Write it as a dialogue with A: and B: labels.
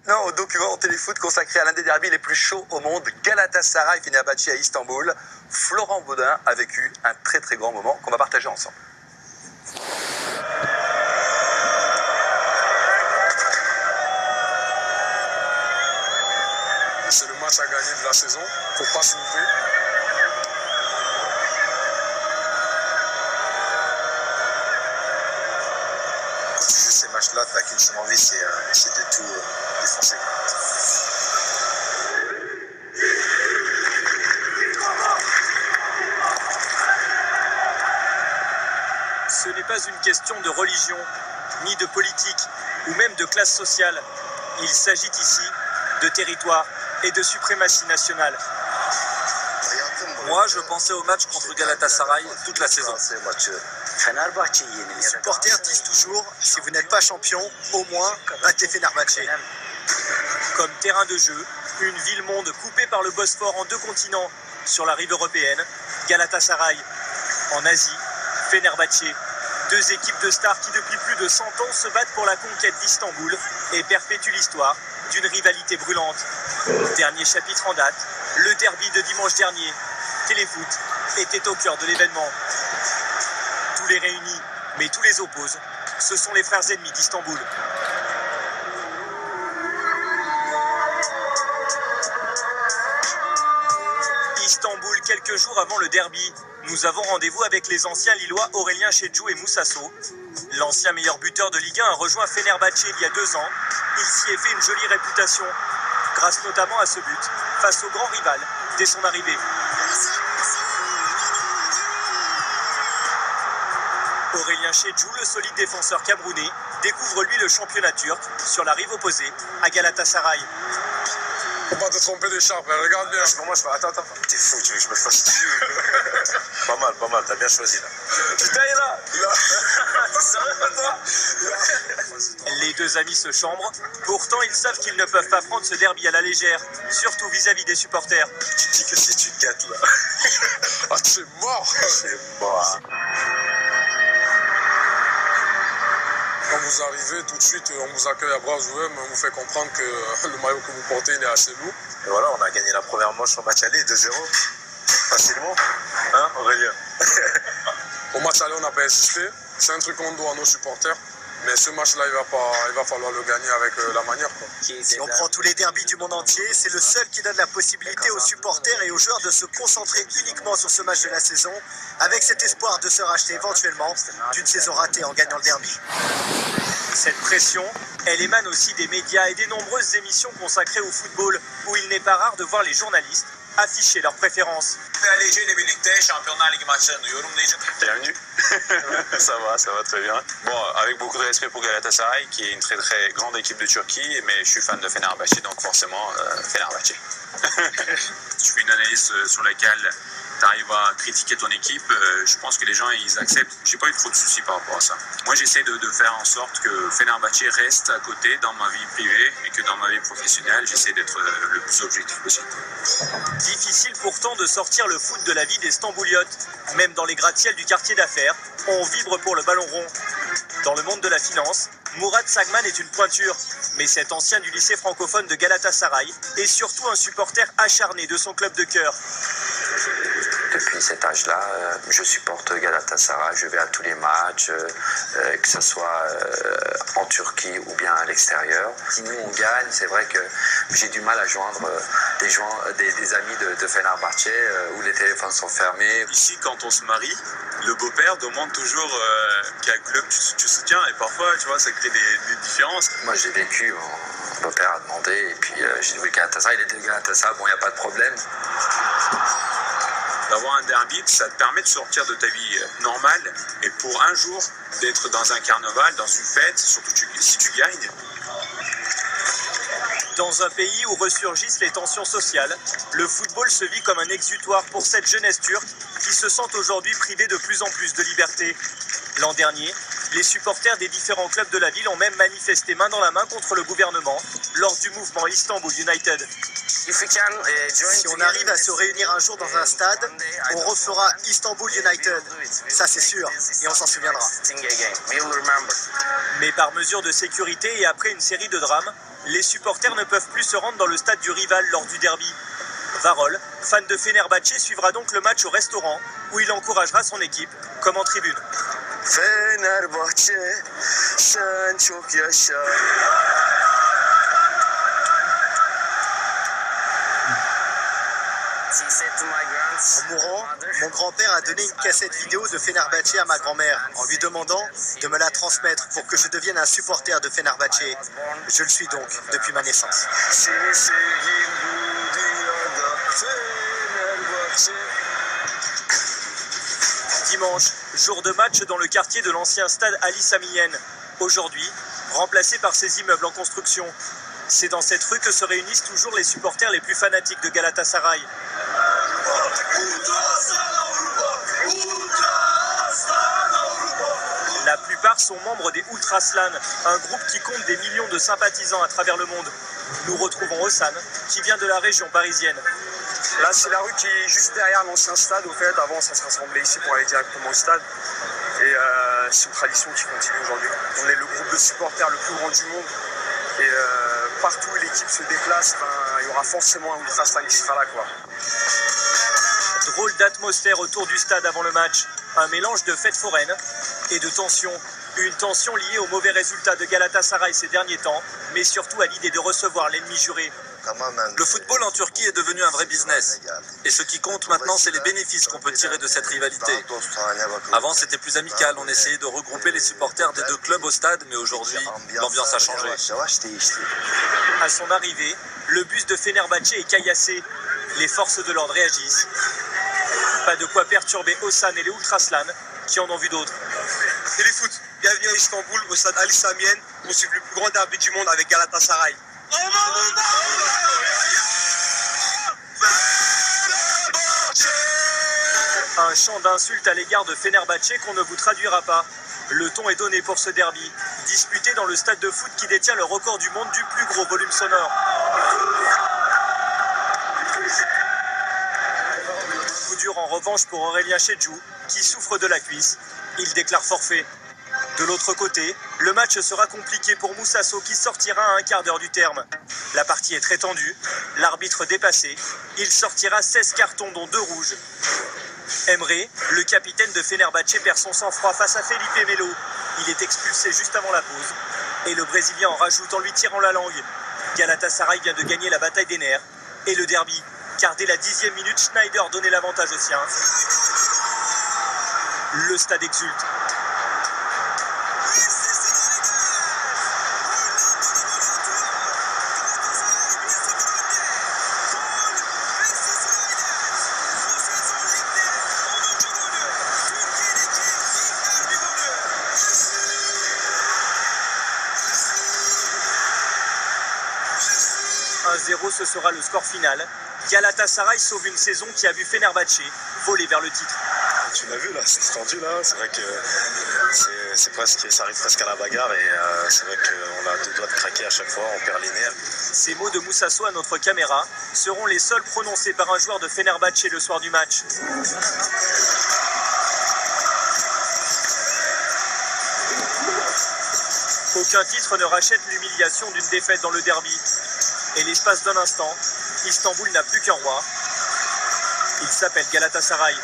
A: maintenant au document Téléfoot consacré à l'un des derbys les plus chauds au monde, Galatasaray-Fenerbahçe à Istanbul. Florent Baudin a vécu un très très grand moment qu'on va partager ensemble.
B: C'est le match à gagner de la saison, faut pas se louper.
C: Ces matchs-là, t'as qu'une seule envie, c'est de tout défoncer.
D: Ce n'est pas une question de religion, ni de politique, ou même de classe sociale. Il s'agit ici de territoire et de suprématie nationale.
E: Moi, je pensais au match contre Galatasaray toute la saison.
F: Les supporters disent toujours, si vous n'êtes pas champion, au moins battez Fenerbahçe.
D: Comme terrain de jeu, une ville-monde coupée par le Bosphore en deux continents sur la rive européenne, Galatasaray en Asie, Fenerbahçe, deux équipes de stars qui depuis plus de 100 ans se battent pour la conquête d'Istanbul et perpétuent l'histoire d'une rivalité brûlante. Dernier chapitre en date, le derby de dimanche dernier. Téléfoot était au cœur de l'événement. Tous les réunis, mais tous les opposent. Ce sont les frères ennemis d'Istanbul. Istanbul, quelques jours avant le derby, nous avons rendez-vous avec les anciens Lillois Aurélien Chedjou et Moussasso. L'ancien meilleur buteur de Ligue 1 a rejoint Fenerbahçe il y a 2 ans. Il s'y est fait une jolie réputation, grâce notamment à ce but, face au grand rival, dès son arrivée. Aurélien Chedjou, le solide défenseur camerounais, découvre lui le championnat turc sur la rive opposée, à Galatasaray.
B: Faut pas te tromper d'écharpe, regarde bien.
C: Pour moi, je fais attends, t'es fou, tu veux que je me fasse dessus. Pas mal, t'as bien choisi là.
D: Putain, il est là. Les deux amis se chambrent, pourtant ils savent qu'ils ne peuvent pas prendre ce derby à la légère, surtout vis-à-vis des supporters.
C: Tu te dis que si tu te gâtes là.
B: Ah, c'est mort.
C: C'est mort.
B: Quand vous arrivez, tout de suite, on vous accueille à bras ouverts, mais on vous fait comprendre que le maillot que vous portez, il est assez lourd.
C: Et voilà, on a gagné la première manche au match aller, 2-0. Facilement. Hein, Aurélien?
B: Au match aller, on n'a pas insisté. C'est un truc qu'on doit à nos supporters. Mais ce match-là, il va falloir le gagner avec la manière, quoi.
F: Si on prend tous les derbys du monde entier, c'est le seul qui donne la possibilité aux supporters et aux joueurs de se concentrer uniquement sur ce match de la saison, avec cet espoir de se racheter éventuellement d'une saison ratée en gagnant le derby.
D: Cette pression, elle émane aussi des médias et des nombreuses émissions consacrées au football, où il n'est pas rare de voir les journalistes afficher leurs préférences.
G: Bienvenue. Ça va très bien. Bon, avec beaucoup de respect pour Galatasaray, qui est une très très grande équipe de Turquie, mais je suis fan de Fenerbahçe, donc forcément Fenerbahçe.
H: Tu fais une analyse sur laquelle tu arrives à critiquer ton équipe, je pense que les gens ils acceptent. J'ai pas eu trop de soucis par rapport à ça. Moi j'essaie de faire en sorte que Fenerbahçe reste à côté dans ma vie privée et que dans ma vie professionnelle j'essaie d'être le plus objectif possible.
D: Difficile pourtant de sortir le foot de la vie des Stambouliotes. Même dans les gratte-ciels du quartier d'affaires, on vibre pour le ballon rond. Dans le monde de la finance, Mourad Sagman est une pointure, mais cet ancien du lycée francophone de Galatasaray est surtout un supporter acharné de son club de cœur.
I: Depuis cet âge-là, je supporte Galatasaray, je vais à tous les matchs, que ce soit en Turquie ou bien à l'extérieur. Si nous on gagne, c'est vrai que j'ai du mal à joindre des amis de Fenerbahçe où les téléphones sont fermés.
H: Ici, quand on se marie, le beau-père demande toujours quel club tu soutiens et parfois, tu vois, ça crée des différences.
I: Moi, j'ai vécu, mon beau-père a demandé et puis j'ai dit Galatasaray, il était de Galatasaray, bon, il n'y a pas de problème.
H: D'avoir un derby, ça te permet de sortir de ta vie normale et pour un jour d'être dans un carnaval, dans une fête, surtout si tu gagnes.
D: Dans un pays où ressurgissent les tensions sociales, le football se vit comme un exutoire pour cette jeunesse turque qui se sent aujourd'hui privée de plus en plus de liberté. L'an dernier, les supporters des différents clubs de la ville ont même manifesté main dans la main contre le gouvernement lors du mouvement Istanbul United.
F: Si on arrive à se réunir un jour dans un stade, on refera Istanbul United. Ça c'est sûr, et on s'en souviendra.
D: Mais par mesure de sécurité et après une série de drames, les supporters ne peuvent plus se rendre dans le stade du rival lors du derby. Varol, fan de Fenerbahçe, suivra donc le match au restaurant où il encouragera son équipe, comme en tribune.
C: Fenerbahçe, sen çok yaşa.
F: En mourant, mon grand-père a donné une cassette vidéo de Fenerbahçe à ma grand-mère en lui demandant de me la transmettre pour que je devienne un supporter de Fenerbahçe. Je le suis donc depuis ma naissance.
C: Seni sevgim bu dünyada Fenerbahçe.
D: Dimanche, jour de match dans le quartier de l'ancien stade Ali Sami Yen. Aujourd'hui, remplacé par ces immeubles en construction. C'est dans cette rue que se réunissent toujours les supporters les plus fanatiques de Galatasaray. La plupart sont membres des Ultraslan, un groupe qui compte des millions de sympathisants à travers le monde. Nous retrouvons Ossan, qui vient de la région parisienne.
B: Là, c'est la rue qui est juste derrière l'ancien stade. Au fait, avant, ça se rassemblait ici pour aller directement au stade. Et c'est une tradition qui continue aujourd'hui. On est le groupe de supporters le plus grand du monde. Et partout où l'équipe se déplace, il y aura forcément un Ultraslan qui sera là, quoi.
D: Drôle d'atmosphère autour du stade avant le match. Un mélange de fête foraine et de tension. Une tension liée aux mauvais résultats de Galatasaray ces derniers temps, mais surtout à l'idée de recevoir l'ennemi juré.
E: Le football en Turquie est devenu un vrai business. Et ce qui compte maintenant, c'est les bénéfices qu'on peut tirer de cette rivalité. Avant, c'était plus amical. On essayait de regrouper les supporters des deux clubs au stade, mais aujourd'hui, l'ambiance a changé.
D: À son arrivée, le bus de Fenerbahçe est caillassé. Les forces de l'ordre réagissent. Pas de quoi perturber Ossan et les Ultraslan, qui en ont vu d'autres.
B: Téléfoot, bienvenue à Istanbul, au stade Ali Sami Yen, pour suivre le plus grand derby du monde avec Galatasaray.
D: Un chant d'insultes à l'égard de Fenerbahçe qu'on ne vous traduira pas. Le ton est donné pour ce derby, disputé dans le stade de foot qui détient le record du monde du plus gros volume sonore. Coup dur en revanche pour Aurélien Chedjou, qui souffre de la cuisse. Il déclare forfait. De l'autre côté, le match sera compliqué pour Moussasso qui sortira à un quart d'heure du terme. La partie est très tendue, l'arbitre dépassé. Il sortira 16 cartons dont 2 rouges. Emre, le capitaine de Fenerbahçe, perd son sang-froid face à Felipe Melo. Il est expulsé juste avant la pause. Et le Brésilien en rajoute en lui tirant la langue. Galatasaray vient de gagner la bataille des nerfs. Et le derby, car dès la 10e minute, Schneider donnait l'avantage aux siens. Le stade exulte. Ce sera le score final. Galatasaray sauve une saison qui a vu Fenerbahçe voler vers le titre.
C: Tu l'as vu là, c'est tendu là, c'est vrai que ça arrive presque à la bagarre et c'est vrai qu'on a 2 doigts de craquer à chaque fois, on perd les nerfs.
D: Ces mots de Moussasso à notre caméra seront les seuls prononcés par un joueur de Fenerbahçe le soir du match. Aucun titre ne rachète l'humiliation d'une défaite dans le derby. Et l'espace d'un instant, Istanbul n'a plus qu'un roi. Il s'appelle Galatasaray.